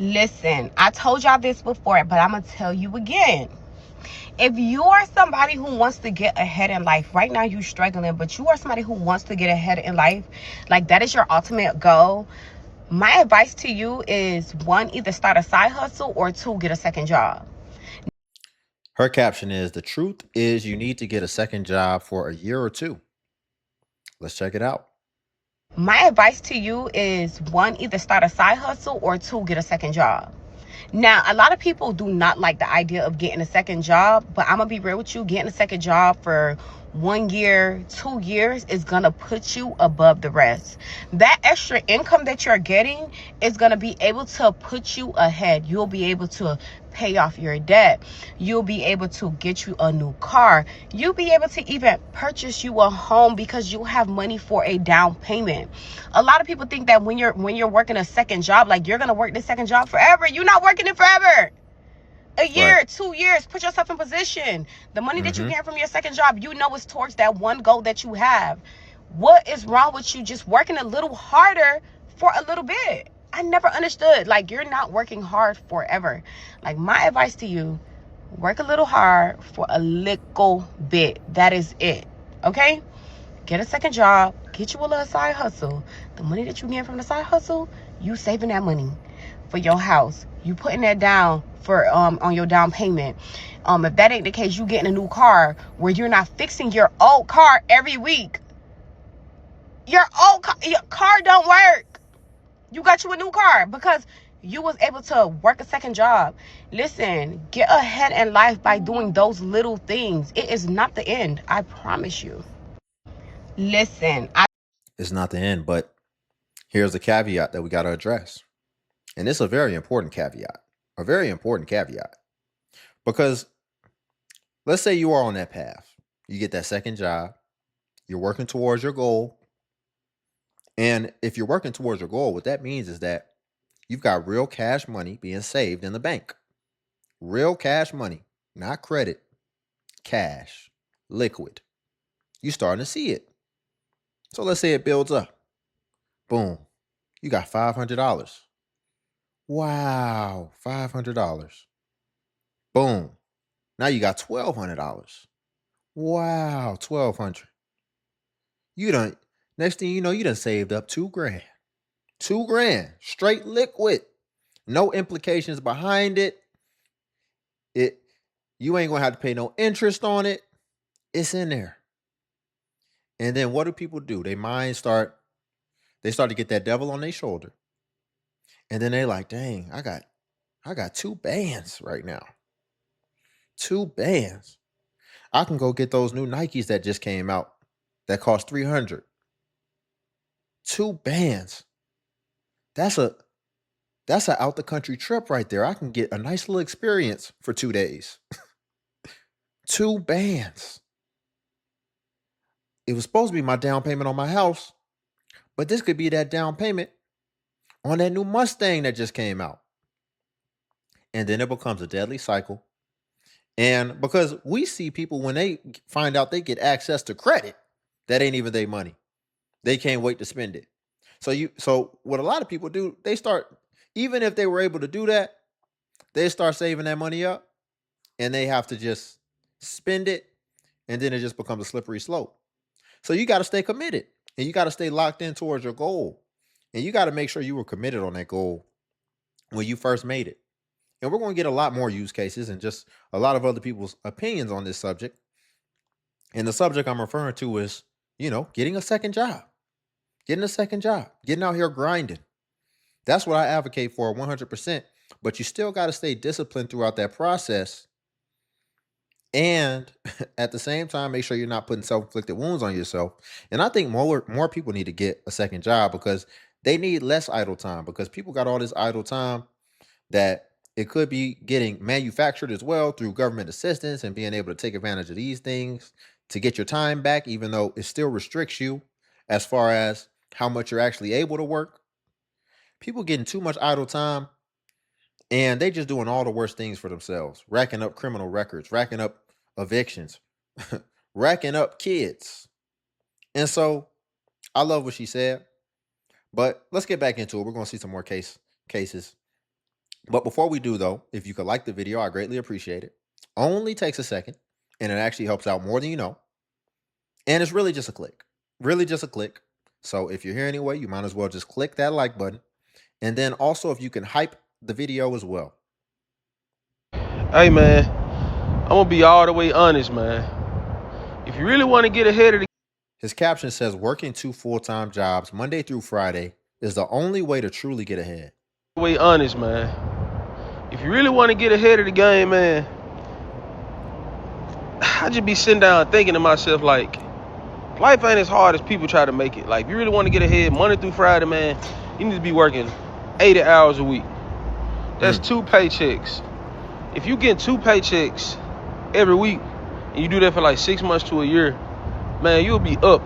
Listen, I told y'all this before, but I'm going to tell you again. If you are somebody who wants to get ahead in life, right now you're struggling, but you are somebody who wants to get ahead in life, like that is your ultimate goal. My advice to you is one, either start a side hustle, or two, get a second job. Her caption is, the truth is you need to get a second job for a year or two. Let's check it out. My advice to you is one, either start a side hustle, or two, get a second job. Now, a lot of people do not like the idea of getting a second job, but I'm gonna be real with you. Getting a second job for 1 year, 2 years is gonna put you above the rest. That extra income that you're getting is gonna be able to put you ahead. You'll be able to pay off your debt. You'll be able to get you a new car. You'll be able to even purchase you a home because you have money for a down payment. A lot of people think that when you're working a second job, like you're gonna work this second job forever. You're not working it forever. A Right. year, 2 years, put yourself in position. The money that you Mm-hmm. get from your second job, you know it's towards that one goal that you have. What is wrong with you just working a little harder for a little bit? I never understood. Like, you're not working hard forever. Like, my advice to you, work a little hard for a little bit. That is it. Okay? Get a second job, get you a little side hustle. The money that you get from the side hustle, you saving that money for your house. You putting that down for on your down payment. If that ain't the case, you getting a new car where you're not fixing your old car every week. Your car don't work. You got you a new car because you was able to work a second job. Listen, get ahead in life by doing those little things. It is not the end. I promise you. Listen, It's not the end, but here's the caveat that we got to address. And it's a very important caveat. A very important caveat. Because let's say you are on that path. You get that second job. You're working towards your goal. And if you're working towards your goal, what that means is that you've got real cash money being saved in the bank. Real cash money, not credit, cash, liquid. You starting to see it. So let's say it builds up. Boom. You got $500. Wow, $500. Boom. Now you got $1,200. Wow, 1,200. You done. Next thing you know, you done saved up 2 grand. 2 grand, straight liquid. No implications behind it. It you ain't gonna have to pay no interest on it. It's in there. And then what do people do? They start to get that devil on their shoulder. And then they like, dang, I got 2 bands right now. 2 bands. I can go get those new Nikes that just came out that cost 300. 2 bands. That's a that's a out the country trip right there. I can get a nice little experience for 2 days. 2 bands. It was supposed to be my down payment on my house, but this could be that down payment on that new Mustang that just came out. And then it becomes a deadly cycle. And because we see people when they find out they get access to credit, that ain't even their money. They can't wait to spend it. So what a lot of people do, they start, even if they were able to do that, they start saving that money up and they have to just spend it, and then it just becomes a slippery slope. So you got to stay committed, and you got to stay locked in towards your goal. And you got to make sure you were committed on that goal when you first made it. And we're going to get a lot more use cases and just a lot of other people's opinions on this subject. And the subject I'm referring to is, getting a second job, getting out here grinding. That's what I advocate for 100%. But you still got to stay disciplined throughout that process. And at the same time, make sure you're not putting self-inflicted wounds on yourself. And I think more people need to get a second job because they need less idle time, because people got all this idle time that it could be getting manufactured as well through government assistance and being able to take advantage of these things to get your time back, even though it still restricts you as far as how much you're actually able to work. People getting too much idle time and they just doing all the worst things for themselves, racking up criminal records, racking up evictions, racking up kids. And so I love what she said, but let's get back into it. We're going to see some more cases. But before we do, though, if you could like the video, I greatly appreciate it. Only takes a second, and it actually helps out more than you know. And it's really just a click. Really just a click. So if you're here anyway, you might as well just click that like button. And then also, if you can hype the video as well. Hey man, I'm gonna be all the way honest, man. If you really want to get ahead of the His caption says, working 2 full-time jobs Monday through Friday is the only way to truly get ahead. way honest, man. If you really want to get ahead of the game, man, I just be sitting down thinking to myself like, life ain't as hard as people try to make it. Like, if you really want to get ahead Monday through Friday, man, you need to be working 80 hours a week. That's 2 paychecks. If you get 2 paychecks every week and you do that for like 6 months to a year, man, you'll be up.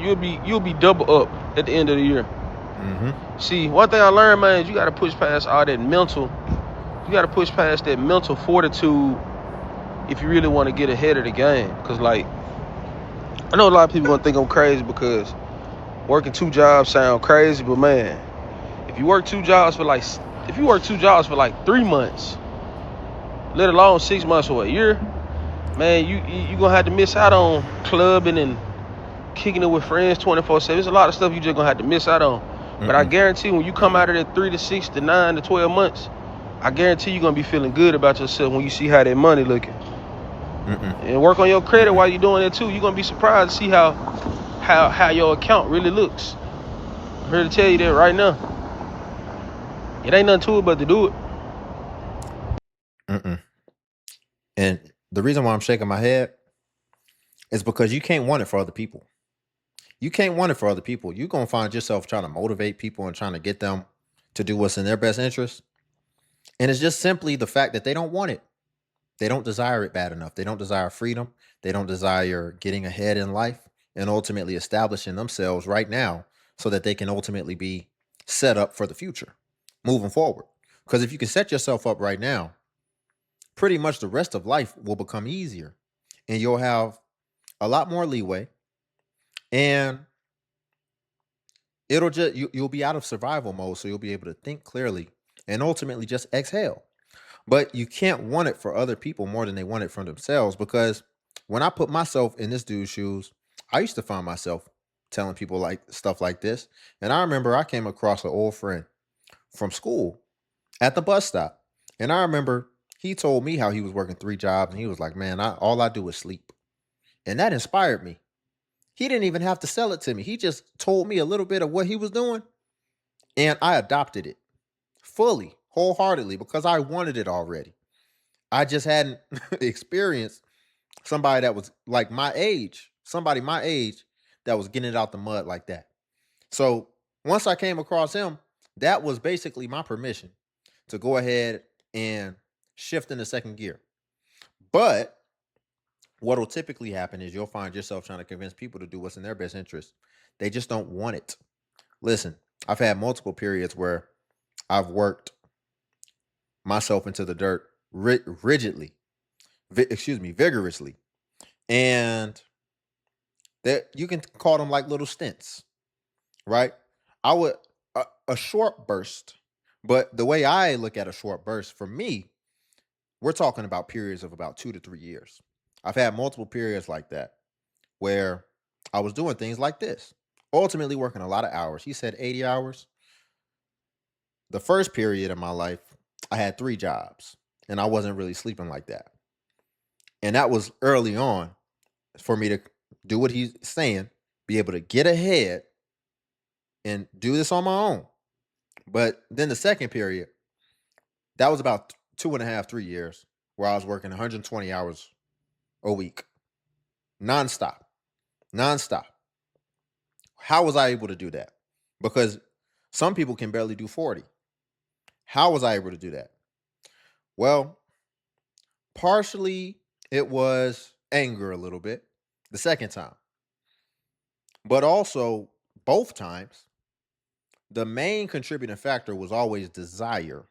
You'll be double up at the end of the year. See, one thing I learned, man, is you got to push past all that mental. You got to push past that mental fortitude if you really want to get ahead of the game. Because, like, I know a lot of people gonna think I'm crazy because working 2 jobs sound crazy, but man, if you work 2 jobs for like 3 months, let alone 6 months or a year, man, you gonna have to miss out on clubbing and kicking it with friends 24/7. There's a lot of stuff you just gonna have to miss out on. But I guarantee when you come out of that 3 to 6 to 9 to 12 months, I guarantee you're gonna be feeling good about yourself when you see how that money looking. And work on your credit while you're doing it too. You're gonna be surprised to see how your account really looks. I'm here to tell you that right now. It ain't nothing to it but to do it. And the reason why I'm shaking my head is because you can't want it for other people. You can't want it for other people. You're going to find yourself trying to motivate people and trying to get them to do what's in their best interest. And it's just simply the fact that they don't want it. They don't desire it bad enough. They don't desire freedom. They don't desire getting ahead in life and ultimately establishing themselves right now so that they can ultimately be set up for the future moving forward. Because if you can set yourself up right now, pretty much the rest of life will become easier and you'll have a lot more leeway, and it'll just you'll be out of survival mode, so you'll be able to think clearly and ultimately just exhale. But you can't want it for other people more than they want it for themselves, because when I put myself in this dude's shoes, I used to find myself telling people like stuff like this. And I remember I came across an old friend from school at the bus stop, and I remember he told me how he was working 3 jobs, and he was like, man, all I do is sleep. And that inspired me. He didn't even have to sell it to me. He just told me a little bit of what he was doing, and I adopted it fully, wholeheartedly, because I wanted it already. I just hadn't experienced somebody that was like somebody my age that was getting it out the mud like that. So once I came across him, that was basically my permission to go ahead and shift into second gear. But what will typically happen is you'll find yourself trying to convince people to do what's in their best interest. They just don't want it. Listen, I've had multiple periods where I've worked myself into the dirt vigorously. And that you can call them like little stints, right? I would a short burst, but the way I look at a short burst, for me, we're talking about periods of about 2 to 3 years. I've had multiple periods like that where I was doing things like this, ultimately working a lot of hours. He said 80 hours. The first period of my life, I had 3 jobs and I wasn't really sleeping like that. And that was early on for me to do what he's saying, be able to get ahead and do this on my own. But then the second period, that was about 2.5, 3 years where I was working 120 hours a week, nonstop. How was I able to do that? Because some people can barely do 40. How was I able to do that? Well, partially it was anger a little bit the second time. But also, both times, the main contributing factor was always desire.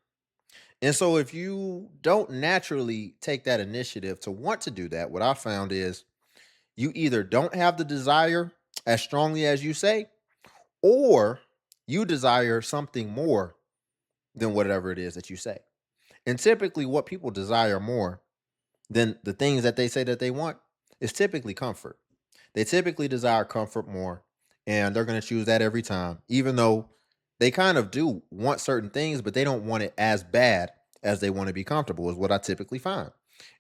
And so if you don't naturally take that initiative to want to do that, what I found is you either don't have the desire as strongly as you say, or you desire something more than whatever it is that you say. And typically, what people desire more than the things that they say that they want is typically comfort. They typically desire comfort more, and they're going to choose that every time, even though they kind of do want certain things, but they don't want it as bad as they want to be comfortable, is what I typically find.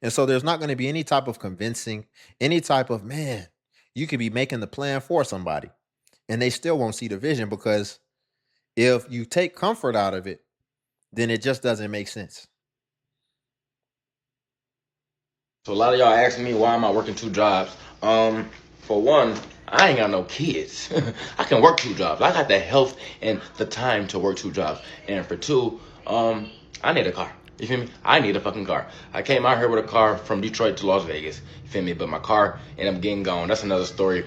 And so there's not going to be any type of convincing, any type of, man, you could be making the plan for somebody, and they still won't see the vision, because if you take comfort out of it, then it just doesn't make sense. So a lot of y'all asking me why am I working two jobs? For one, I ain't got no kids. I can work two jobs. I got the health and the time to work two jobs. And for two, I need a car. You feel me? I need a fucking car. I came out here with a car from Detroit to Las Vegas. You feel me? But my car ended up getting gone. That's another story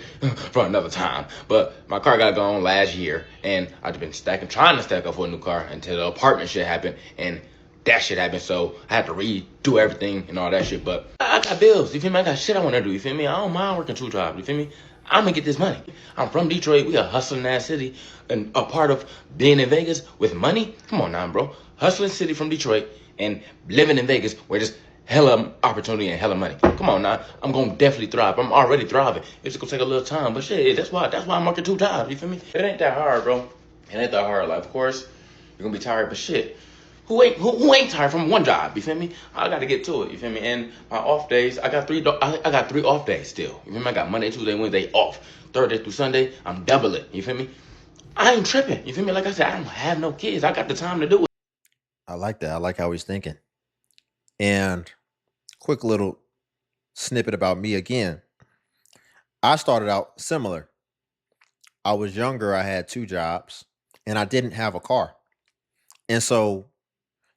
for another time. But my car got gone last year, and I've been trying to stack up for a new car until the apartment shit happened, and that shit happened, so I had to redo everything and all that shit. But I got bills, you feel me? I got shit I want to do, you feel me? I don't mind working two jobs, you feel me? I'm gonna get this money. I'm from Detroit. We a hustling ass city, and a part of being in Vegas with money. Come on now, bro. Hustling city from Detroit and living in Vegas where there's hella opportunity and hella money. Come on now, I'm gonna definitely thrive. I'm already thriving. It's just gonna take a little time, but shit, that's why I'm working two jobs. You feel me? It ain't that hard, bro. It ain't that hard. Like, of course, you're gonna be tired, but shit. Who ain't tired from one job? You feel me? I got to get to it. You feel me? And my off days, I got three off days still. You feel me? I got Monday, Tuesday, Wednesday off. Thursday through Sunday, I'm doubling. You feel me? I ain't tripping. You feel me? Like I said, I don't have no kids. I got the time to do it. I like that. I like how he's thinking. And quick little snippet about me again. I started out similar. I was younger. I had two jobs, and I didn't have a car. And so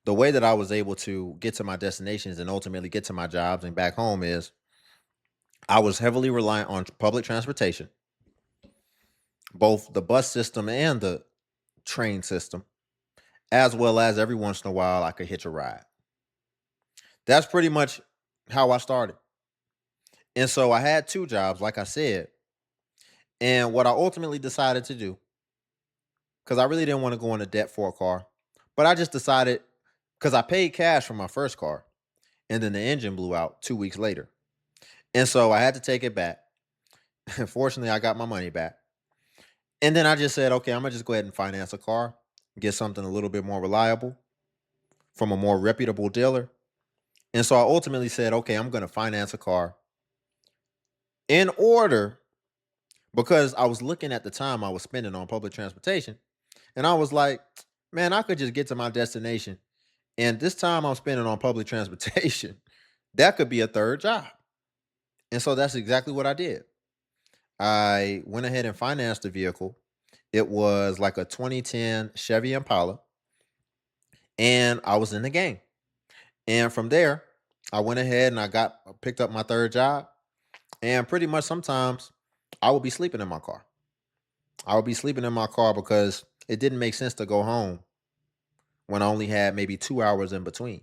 the way that I was able to get to my destinations and ultimately get to my jobs and back home is I was heavily reliant on public transportation, both the bus system and the train system, as well as every once in a while I could hitch a ride. That's pretty much how I started. And so I had two jobs, like I said. And what I ultimately decided to do, because I really didn't want to go into debt for a car, but I just decided, because I paid cash for my first car, and then the engine blew out 2 weeks later. And so I had to take it back. Fortunately, I got my money back. And then I just said, okay, I'm going to just go ahead and finance a car, get something a little bit more reliable from a more reputable dealer. And so I ultimately said, okay, I'm going to finance a car in order, because I was looking at the time I was spending on public transportation. And I was like, man, I could just get to my destination. And this time I'm spending on public transportation, that could be a third job. And so that's exactly what I did. I went ahead and financed the vehicle. It was like a 2010 Chevy Impala, and I was in the game. And from there, I went ahead and picked up my third job. And pretty much sometimes I would be sleeping in my car. I would be sleeping in my car because it didn't make sense to go home when I only had maybe 2 hours in between.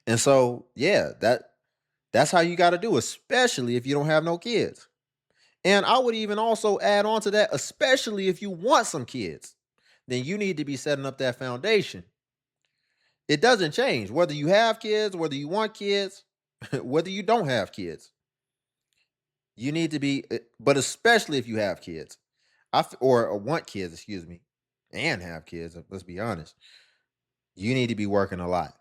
And so, yeah, that's how you got to do, especially if you don't have no kids. And I would even also add on to that, especially if you want some kids, then you need to be setting up that foundation. It doesn't change whether you have kids, whether you want kids, whether you don't have kids. You need to be, but especially if you have kids, or want kids, excuse me, and have kids. Let's be honest. You need to be working a lot,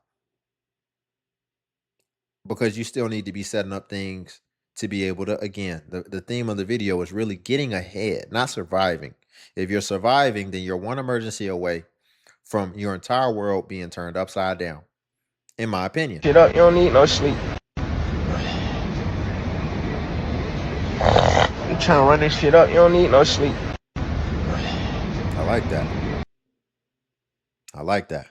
because you still need to be setting up things to be able to, again, the theme of the video is really getting ahead, not surviving. If you're surviving, then you're one emergency away from your entire world being turned upside down, in my opinion. Shit up, you don't need no sleep. You trying to run this shit up, you don't need no sleep. I like that. I like that.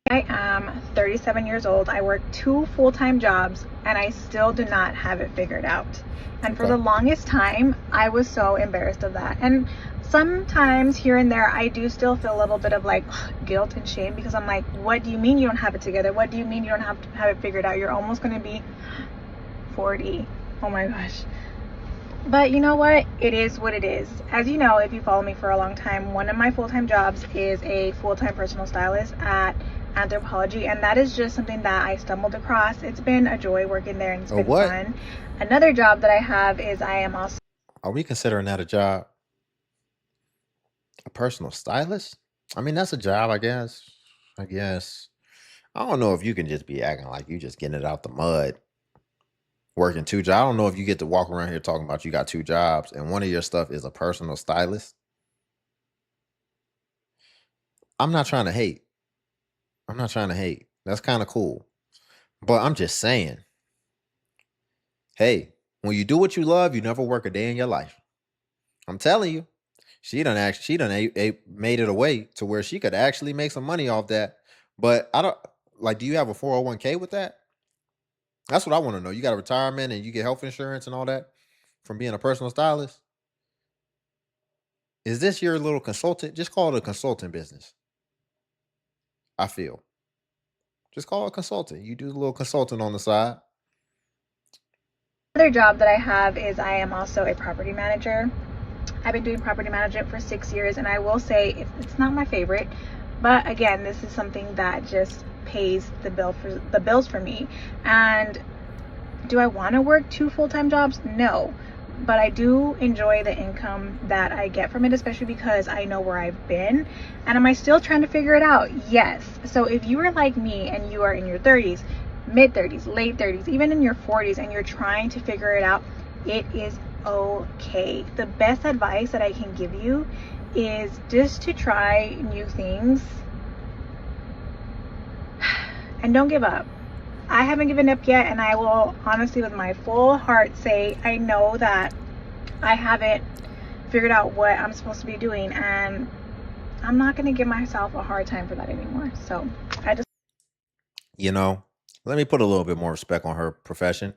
I am 37 years old. I work 2 full-time jobs and I still do not have it figured out. And for the longest time, I was so embarrassed of that. And sometimes here and there, I do still feel a little bit of like guilt and shame, because I'm like, what do you mean you don't have it together? What do you mean you don't have it figured out? You're almost going to be 40. Oh my gosh. But you know what? It is what it is. As you know, if you follow me for a long time, one of my full-time jobs is a full-time personal stylist at Anthropology, and that is just something that I stumbled across. It's been a joy working there, and it's been what? fun. Another job that I have is I am also Are we considering that a job? A personal stylist? I mean, that's a job, I guess. I guess. I don't know if you can just be acting like you just getting it out the mud, working two jobs. I don't know if you get to walk around here talking about you got two jobs and one of your stuff is a personal stylist. I'm not trying to hate. I'm not trying to hate. That's kind of cool. But I'm just saying, hey, when you do what you love, you never work a day in your life. I'm telling you, made it a way to where she could actually make some money off that. But I don't like. Do you have a 401k with that? That's what I want to know. You got a retirement and you get health insurance and all that from being a personal stylist. Is this your little consultant? Just call it a consulting business. I feel. Just call it a consultant. You do a little consulting on the side. another job that I have is I am also a property manager. I've been doing property management for 6 years, and I will say it's not my favorite, but again, this is something that just pays the bills for me. And do I want to work two full-time jobs? No, but I do enjoy the income that I get from it, especially because I know where I've been. And am I still trying to figure it out? Yes. So if you are like me and you are in your 30s, mid 30s, late 30s, even in your 40s, and you're trying to figure it out, it is okay. The best advice that I can give you is just to try new things and don't give up. I haven't given up yet, and I will honestly, with my full heart, say I know that I haven't figured out what I'm supposed to be doing, and I'm not going to give myself a hard time for that anymore. So I just You know, let me put a little bit more respect on her profession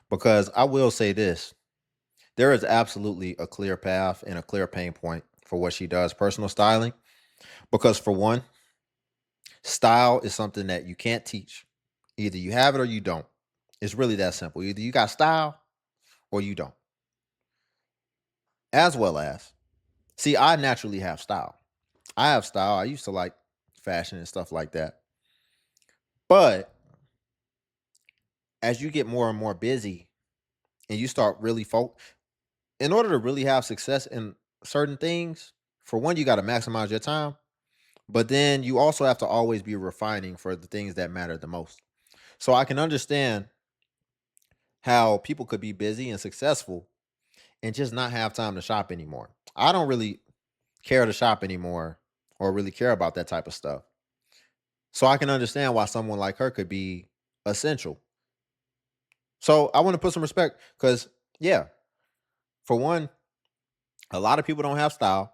because I will say this. There is absolutely a clear path and a clear pain point for what she does, personal styling. Because for one, style is something that you can't teach. Either you have it or you don't. It's really that simple. Either you got style or you don't. As well as, see, I naturally have style. I have style. I used to like fashion and stuff like that. But as you get more and more busy and you start really in order to really have success in certain things, for one, you got to maximize your time. But then you also have to always be refining for the things that matter the most. So I can understand how people could be busy and successful and just not have time to shop anymore. I don't really care to shop anymore or really care about that type of stuff. So I can understand why someone like her could be essential. So I want to put some respect because, yeah, for one, a lot of people don't have style.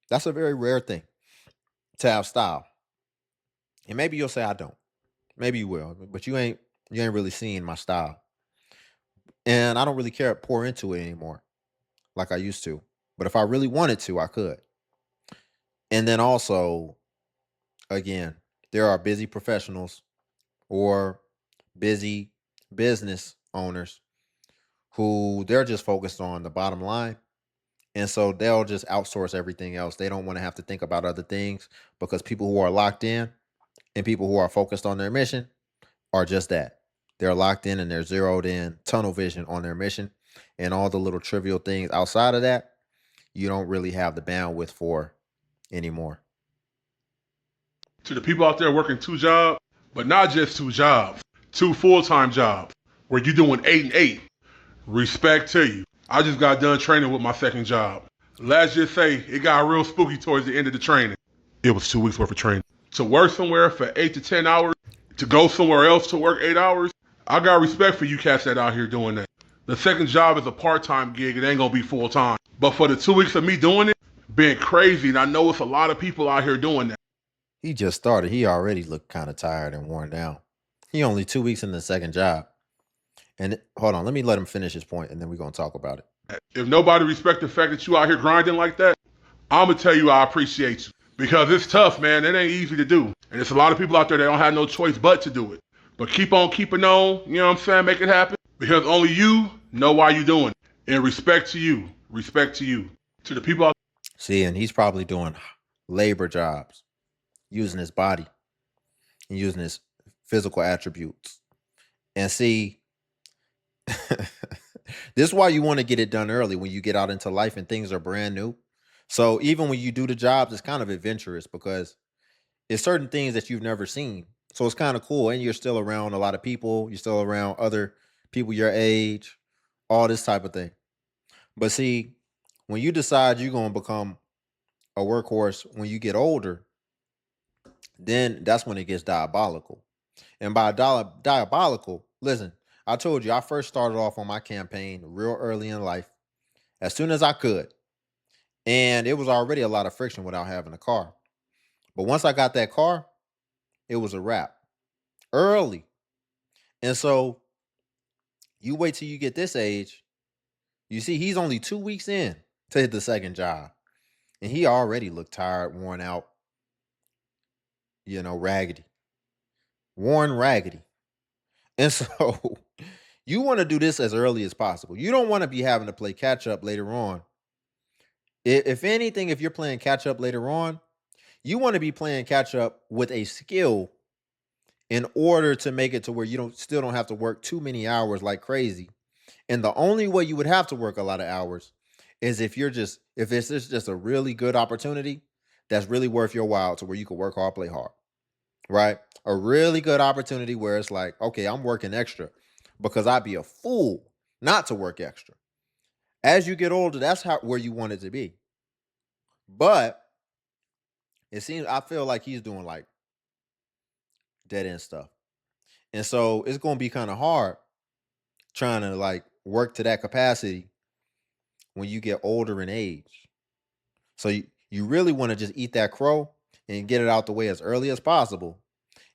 That's a very rare thing to have style. And maybe you'll say I don't. Maybe you will, but you ain't really seeing my style. And I don't really care to pour into it anymore like I used to. But if I really wanted to, I could. And then also, again, there are busy professionals or busy business owners who they're just focused on the bottom line. And so they'll just outsource everything else. They don't want to have to think about other things because people who are locked in and people who are focused on their mission are just that. They're locked in and they're zeroed in, tunnel vision on their mission. And all the little trivial things outside of that, you don't really have the bandwidth for anymore. To the people out there working two jobs, but not just two jobs, two full-time jobs, where you doing 8 and 8. Respect to you. I just got done training with my second job. Let's just say it got real spooky towards the end of the training. It was 2 weeks worth of training. To work somewhere for 8 to 10 hours, to go somewhere else to work 8 hours, I got respect for you cats that out here doing that. The second job is a part-time gig. It ain't gonna be full-time. But for the 2 weeks of me doing it, being crazy, and I know it's a lot of people out here doing that. He just started. He already looked kind of tired and worn down. He only 2 weeks in the second job. And hold on, let me let him finish his point and then we're going to talk about it. If nobody respect the fact that you out here grinding like that, I'm gonna tell you I appreciate you. Because it's tough, man. It ain't easy to do. And there's a lot of people out there that don't have no choice but to do it. But keep on keeping on, you know what I'm saying? Make it happen. Because only you know why you're doing it. And respect to you. Respect to you. To the people out See, and he's probably doing labor jobs, using his body and using his physical attributes. And see, this is why you want to get it done early when you get out into life and things are brand new. So even when you do the jobs, it's kind of adventurous because it's certain things that you've never seen. So it's kind of cool. And you're still around a lot of people. You're still around other people your age, all this type of thing. But see, when you decide you're going to become a workhorse when you get older, then that's when it gets diabolical. And by diabolical, listen, I told you I first started off on my campaign real early in life, as soon as I could. And it was already a lot of friction without having a car. But once I got that car, it was a wrap early. And so you wait till you get this age. You see, he's only 2 weeks in to hit the second job. And he already looked tired, worn out, raggedy. Worn raggedy. And so you want to do this as early as possible. You don't want to be having to play catch up later on. If anything, if you're playing catch up later on, you want to be playing catch up with a skill in order to make it to where you still don't have to work too many hours like crazy. And the only way you would have to work a lot of hours is if it's just a really good opportunity that's really worth your while to where you can work hard, play hard. Right? A really good opportunity where it's like, okay, I'm working extra because I'd be a fool not to work extra. As you get older, that's where you want it to be. But I feel like he's doing like dead end stuff. And so it's going to be kind of hard trying to like work to that capacity when you get older in age. So you really want to just eat that crow and get it out the way as early as possible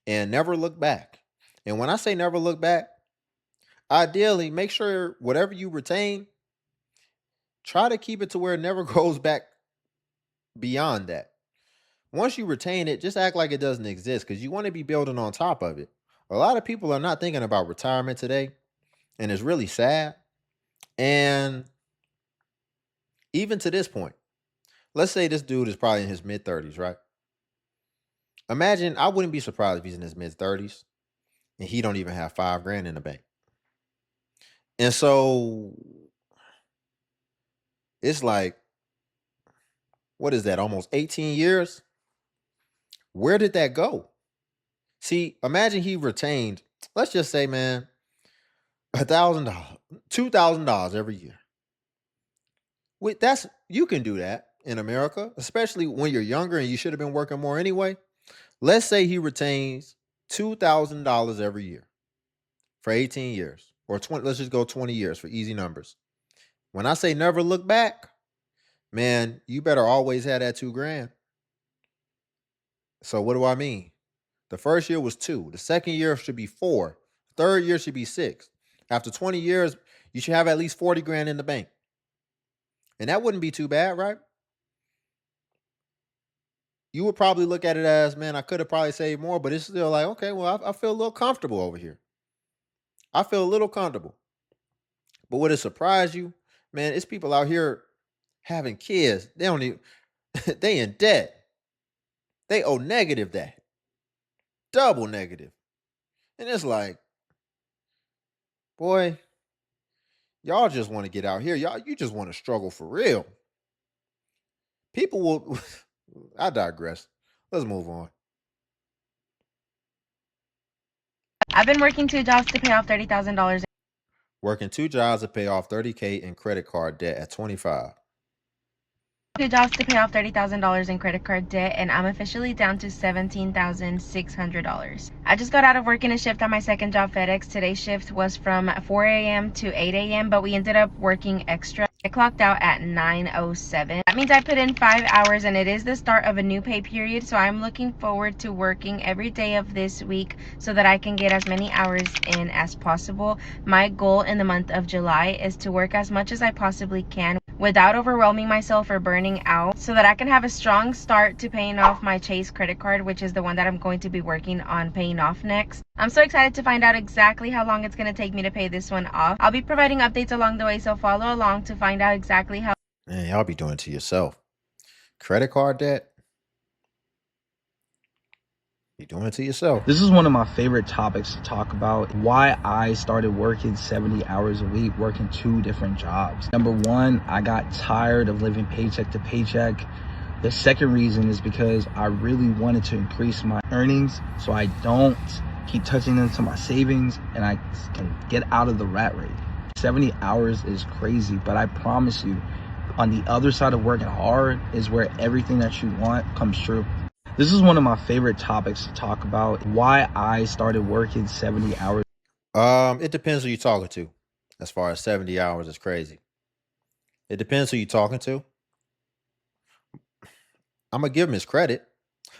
and never look back. And when I say never look back, ideally make sure whatever you retain, try to keep it to where it never goes back beyond that. Once you retain it, just act like it doesn't exist because you want to be building on top of it. A lot of people are not thinking about retirement today, and it's really sad. And even to this point, let's say this dude is probably in his mid 30s, right? Imagine, I wouldn't be surprised if he's in his mid 30s and he don't even have $5,000 in the bank. And so it's like, what is that? Almost 18 years? Where did that go? See, imagine he retained, let's just say, man, $1,000, $2,000 every year. You can do that in America, especially when you're younger and you should have been working more anyway. Let's say he retains $2,000 every year for 18 years or 20. Let's just go 20 years for easy numbers. When I say never look back, man, you better always have that $2,000. So what do I mean? The first year was 2. The second year should be 4. Third year should be 6. After 20 years, you should have at least $40,000 in the bank. And that wouldn't be too bad, right? You would probably look at it as, man, I could have probably saved more, but it's still like, okay, well, I feel a little comfortable over here. I feel a little comfortable. But would it surprise you? Man, it's people out here having kids. They don't even, they in debt. They owe negative debt. Double negative. And it's like, boy, y'all just want to get out here. You just want to struggle for real. People will, I digress. Let's move on. I've been working 2 jobs to pay off $30,000. Working 2 jobs to pay off $30,000 in credit card debt at 25. 2 jobs to pay off $30,000 in credit card debt, and I'm officially down to $17,600. I just got out of working a shift on my second job, FedEx. Today's shift was from 4 a.m. to 8 a.m., but we ended up working extra. I clocked out at 9:07. That means I put in 5 hours, and it is the start of a new pay period, so I'm looking forward to working every day of this week so that I can get as many hours in as possible. My goal in the month of July is to work as much as I possibly can without overwhelming myself or burning out, so that I can have a strong start to paying off my Chase credit card, which is the one that I'm going to be working on paying off next. I'm so excited to find out exactly how long it's going to take me to pay this one off. I'll be providing updates along the way, so follow along to find out exactly how. Man, y'all be doing it to yourself. Credit card debt? You're doing it to yourself. This is one of my favorite topics to talk about. Why I started working 70 hours a week, working 2 different jobs. Number one, I got tired of living paycheck to paycheck. The second reason is because I really wanted to increase my earnings so I don't keep touching into my savings and I can get out of the rat race. 70 hours is crazy, but I promise you, on the other side of working hard is where everything that you want comes true. This is one of my favorite topics to talk about. Why I started working 70 hours. It depends who you're talking to. As far as 70 hours is crazy. It depends who you're talking to. I'm gonna give him his credit,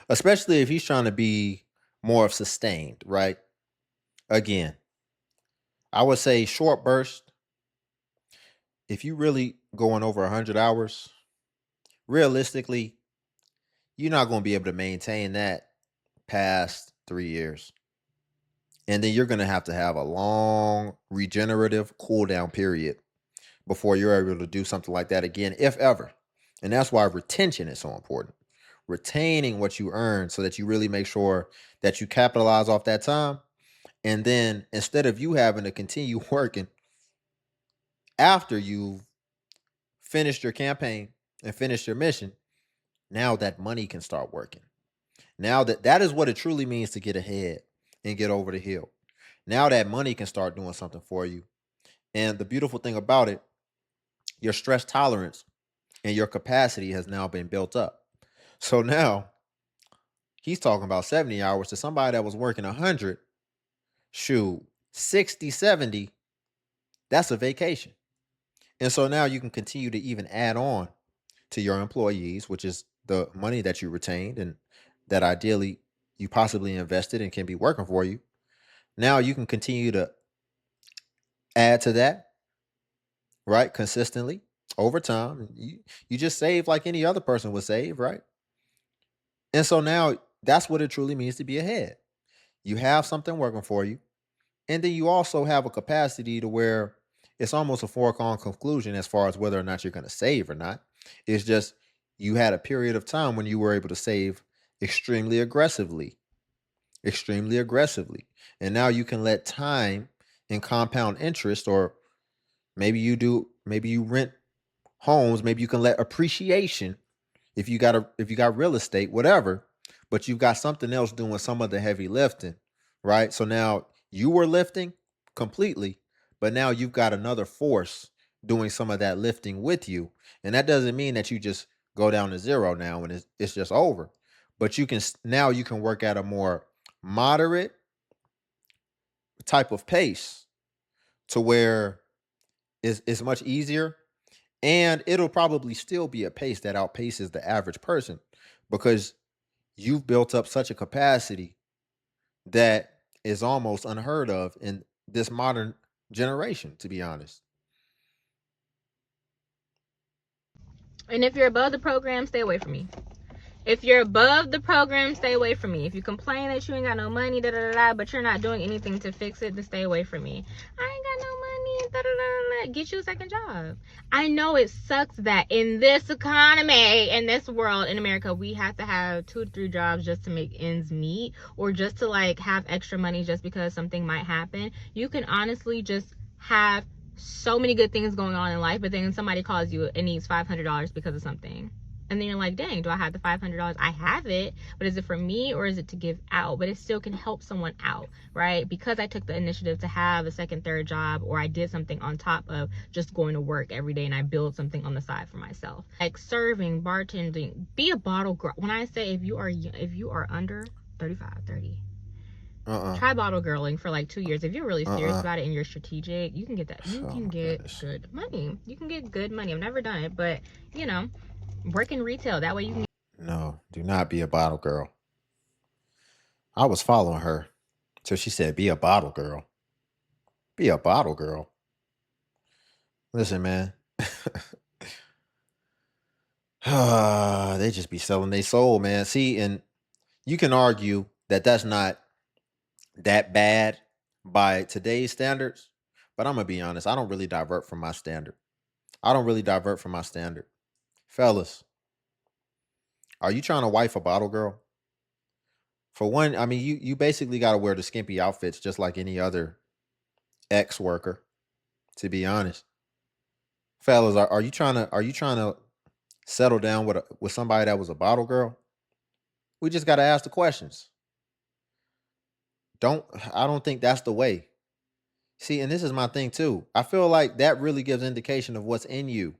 especially if he's trying to be more of sustained, right? Again, I would say short burst. If you really going over 100 hours, realistically, you're not going to be able to maintain that past 3 years. And then you're going to have a long regenerative cool down period before you're able to do something like that again, if ever. And that's why retention is so important. Retaining what you earn so that you really make sure that you capitalize off that time. And then instead of you having to continue working after you've finished your campaign and finished your mission, now that money can start working. Now that is what it truly means to get ahead and get over the hill. Now that money can start doing something for you. And the beautiful thing about it, your stress tolerance and your capacity has now been built up. So now he's talking about 70 hours to somebody that was working 100. Shoot, 60, 70, that's a vacation. And so now you can continue to even add on to your employees, which is the money that you retained and that ideally you possibly invested and can be working for you. Now you can continue to add to that, right? Consistently over time. You just save like any other person would save, right? And so now that's what it truly means to be ahead. You have something working for you. And then you also have a capacity to where it's almost a foregone conclusion as far as whether or not you're going to save or not. It's just you had a period of time when you were able to save extremely aggressively. Extremely aggressively. And now you can let time and compound interest, or maybe you rent homes, maybe you can let appreciation if you got real estate, whatever, but you've got something else doing some of the heavy lifting, right? So now you were lifting completely, but now you've got another force doing some of that lifting with you. And that doesn't mean that you just go down to zero now and it's just over. But you can work at a more moderate type of pace to where it's much easier, and it'll probably still be a pace that outpaces the average person because you've built up such a capacity that is almost unheard of in this modern generation, to be honest. And if you're above the program, stay away from me. If you're above the program, stay away from me. If you complain that you ain't got no money, but you're not doing anything to fix it, then stay away from me. I ain't got no money, get you a second job. I know it sucks that in this economy, in this world, in America, we have to have 2 to 3 jobs just to make ends meet, or just to like have extra money just because something might happen. You can honestly just have so many good things going on in life, but then somebody calls you and needs $500 because of something. And then you're like, dang, do I have the $500? I have it, but is it for me or is it to give out? But it still can help someone out, right? Because I took the initiative to have a second, third job, or I did something on top of just going to work every day and I build something on the side for myself. Like serving, bartending, be a bottle girl. When I say if you are under 35, 30, try bottle girling for like 2 years. If you're really serious about it and you're strategic, you can get that. You can get good money. You can get good money. I've never done it, but you know, work in retail. That way you can. No, do not be a bottle girl. I was following her till she said, be a bottle girl. Be a bottle girl. Listen, man. They just be selling their soul, man. See, and you can argue that that's not that bad by today's standards, but I'm gonna be honest. I don't really divert from my standard. I don't really divert from my standard. Fellas, are you trying to wife a bottle girl? For one, I mean, you basically got to wear the skimpy outfits just like any other ex worker. To be honest, fellas, are you trying to settle down with somebody that was a bottle girl? We just got to ask the questions. Don't I don't think that's the way. See, and this is my thing too. I feel like that really gives indication of what's in you.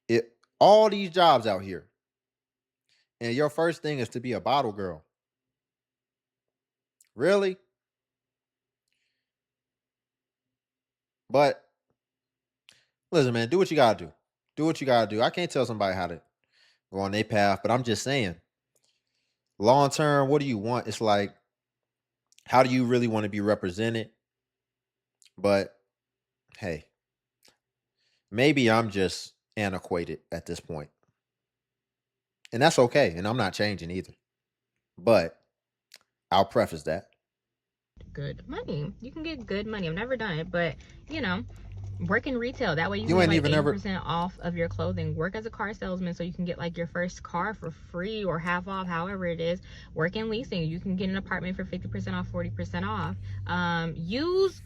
It all these jobs out here, and your first thing is to be a bottle girl. Really? But listen, man, do what you gotta do. Do what you gotta do. I can't tell somebody how to go on their path, but I'm just saying, long term, what do you want? It's like, how do you really want to be represented? But hey, maybe I'm just antiquated at this point. And that's okay. And I'm not changing either. But I'll preface that. Good money. You can get good money. I've never done it, but you know, work in retail. That way you You can ain't get even like ever 80% off of your clothing. Work as a car salesman so you can get like your first car for free or half off, however it is. Work in leasing. You can get an apartment for 50% off, 40% off. Use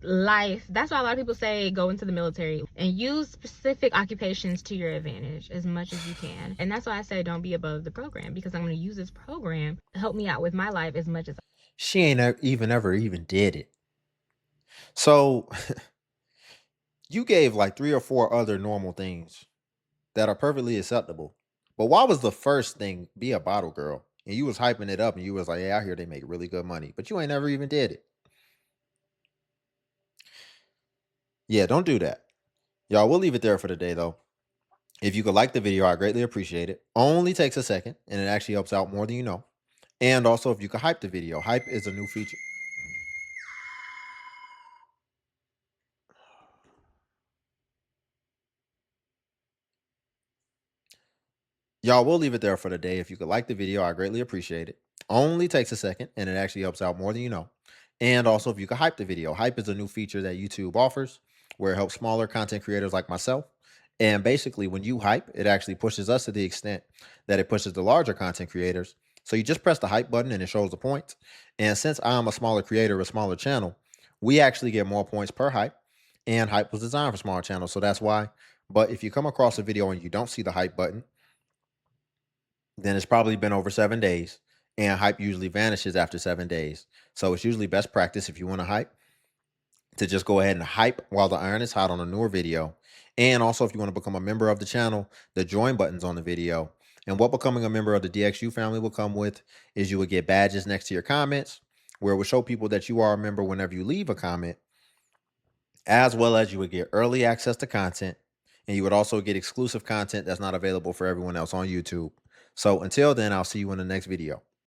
life. That's why a lot of people say go into the military and use specific occupations to your advantage as much as you can. And that's why I say don't be above the program, because I'm going to use this program to help me out with my life as much as she ain't even did it. So you gave like 3 or 4 other normal things that are perfectly acceptable. But why was the first thing be a bottle girl? And you was hyping it up and you was like, yeah, I hear they make really good money. But you ain't never even did it. Yeah, don't do that. Y'all, we'll leave it there for today though. If you could like the video, I greatly appreciate it. Only takes a second and it actually helps out more than you know. And also if you could hype the video. Hype is a new feature. Y'all, we'll leave it there for today. If you could like the video, I greatly appreciate it. Only takes a second and it actually helps out more than you know. And also if you could hype the video. Hype is a new feature that YouTube offers where it helps smaller content creators like myself. And basically when you hype, it actually pushes us to the extent that it pushes the larger content creators. So you just press the hype button and it shows the points. And since I'm a smaller creator, a smaller channel, we actually get more points per hype. And hype was designed for smaller channels. So that's why. But if you come across a video and you don't see the hype button, then it's probably been over 7 days, and hype usually vanishes after 7 days. So it's usually best practice if you want to hype to just go ahead and hype while the iron is hot on a newer video. And also if you want to become a member of the channel, the join button's on the video. And what becoming a member of the DXU family will come with is you will get badges next to your comments where it will show people that you are a member whenever you leave a comment, as well as you would get early access to content. And you would also get exclusive content that's not available for everyone else on YouTube. So until then, I'll see you in the next video.